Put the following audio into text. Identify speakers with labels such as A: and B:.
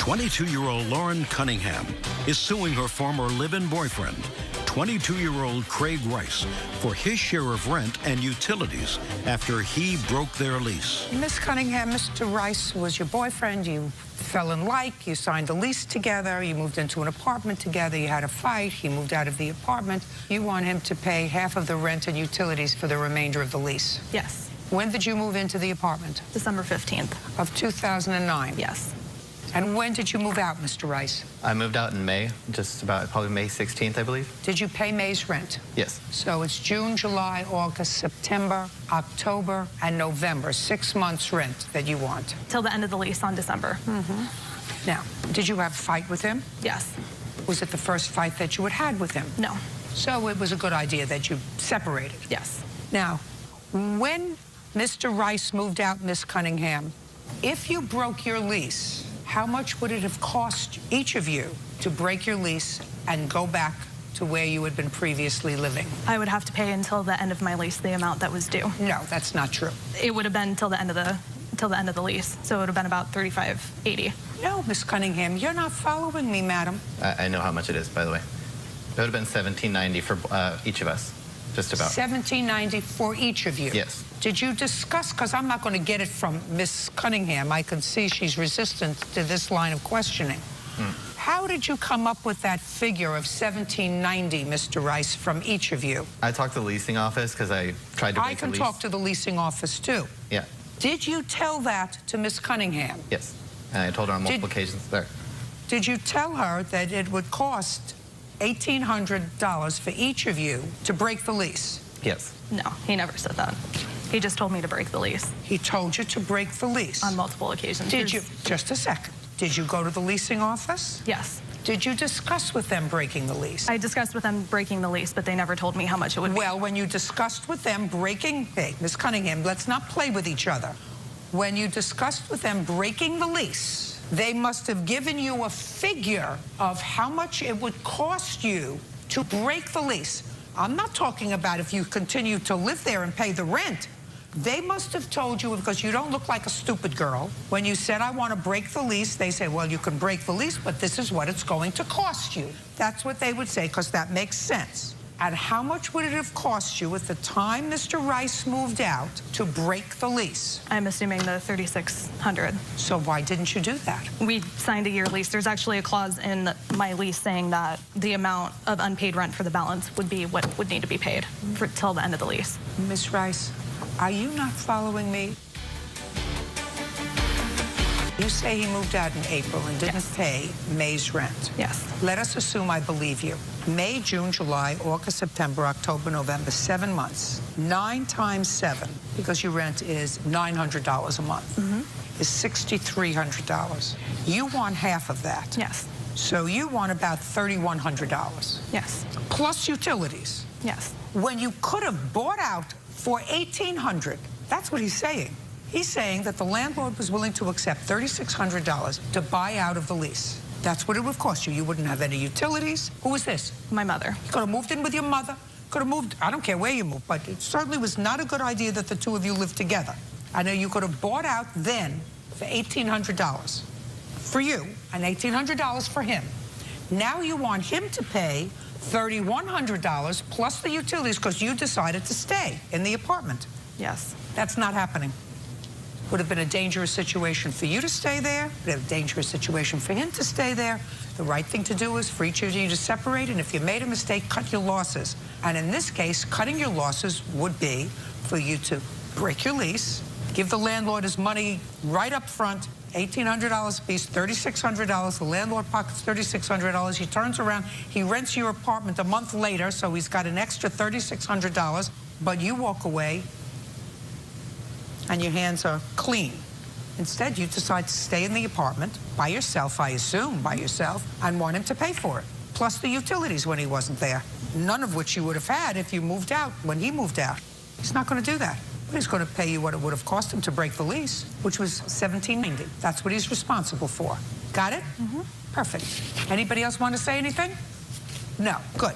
A: 22-year-old Lauren Cunningham is suing her former live-in boyfriend, 22-year-old Craig Rice, for his share of rent and utilities after he broke their lease.
B: Miss Cunningham, Mr. Rice was your boyfriend. You fell in like, you signed a lease together, you moved into an apartment together, you had a fight, he moved out of the apartment. You want him to pay half of the rent and utilities for the remainder of the lease.
C: Yes.
B: When did you move into the apartment?
C: December 15th.
B: Of 2009?
C: Yes.
B: And when did you move out, Mr. Rice?
D: I moved out in May, just about probably May 16th, I believe.
B: Did you pay May's rent?
D: Yes.
B: So it's June, July, August, September, October, and November. 6 months rent that you want.
C: Till the end of the lease on December.
B: Mm-hmm. Now, did you have a fight with him?
C: Yes.
B: Was it the first fight that you had had with him?
C: No.
B: So it was a good idea that you separated?
C: Yes.
B: Now, when Mr. Rice moved out, Miss Cunningham, if you broke your lease, how much would it have cost each of you to break your lease and go back to where you had been previously living?
C: I would have to pay until the end of my lease the amount that was due.
B: No, that's not true.
C: It would have been till the end of the lease, so it would have been about $35.80.
B: No, Miss Cunningham, you're not following me, madam.
D: I know how much it is, by the way. It would have been $17.90 for each of us, just about.
B: $17.90 for each of you?
D: Yes.
B: Did you discuss, because I'm not going to get it from Miss Cunningham. I can see she's resistant to this line of questioning. How did you come up with that figure of $17.90, Mr. Rice, from each of you?
D: I talked to the leasing office because I tried to break the lease.
B: I can talk to the leasing office, too.
D: Yeah.
B: Did you tell that to Miss Cunningham?
D: Yes. And I told her on multiple occasions there.
B: Did you tell her that it would cost $1,800 for each of you to break the lease?
D: Yes.
C: No, he never said that. He just told me to break the lease.
B: He told you to break the lease?
C: On multiple occasions.
B: Did you? Just a second. Did you go to the leasing office?
C: Yes.
B: Did you discuss with them breaking the lease?
C: I discussed with them breaking the lease, but they never told me how much it would be.
B: Well, when you discussed with them breaking... Hey, Miss Cunningham, let's not play with each other. When you discussed with them breaking the lease, they must have given you a figure of how much it would cost you to break the lease. I'm not talking about if you continue to live there and pay the rent. They must have told you, because you don't look like a stupid girl. When you said, I want to break the lease, they say, well, you can break the lease, but this is what it's going to cost you. That's what they would say, because that makes sense. And how much would it have cost you at the time Mr. Rice moved out to break the lease?
C: I'm assuming the $3,600.
B: So why didn't you do that?
C: We signed a year lease. There's actually a clause in my lease saying that the amount of unpaid rent for the balance would be what would need to be paid till the end of the lease.
B: Miss Rice, are you not following me? You say he moved out in April and didn't pay May's rent.
C: Yes.
B: Let us assume I believe you. May, June, July, August, September, October, November, 7 months. 9 times 7, because your rent is $900 a month, is $6,300. You want half of that.
C: Yes.
B: So you want about $3,100.
C: Yes.
B: Plus utilities.
C: Yes.
B: When you could have bought out for $1,800, that's what he's saying. He's saying that the landlord was willing to accept $3,600 to buy out of the lease. That's what it would cost you. You wouldn't have any utilities. Who was this?
C: My mother.
B: You could have moved in with your mother. Could have moved, I don't care where you moved, but it certainly was not a good idea that the two of you lived together. I know you could have bought out then for $1,800 for you and $1,800 for him. Now you want him to pay $3,100 plus the utilities because you decided to stay in the apartment.
C: Yes.
B: That's not happening. Would have been a dangerous situation for you to stay there. Would have been a dangerous situation for him to stay there. The right thing to do is for each of you to separate, and if you made a mistake, cut your losses. And in this case, cutting your losses would be for you to break your lease, give the landlord his money right up front, $1,800 a piece, $3,600. The landlord pockets $3,600. He turns around, he rents your apartment a month later, so he's got an extra $3,600, but you walk away and your hands are clean. Instead, you decide to stay in the apartment by yourself, I assume by yourself, and want him to pay for it, plus the utilities when he wasn't there, none of which you would have had if you moved out when he moved out. He's not going to do that. But he's going to pay you what it would have cost him to break the lease, which was $1,790. That's what he's responsible for. Got it? Perfect. Anybody else want to say anything? No. Good.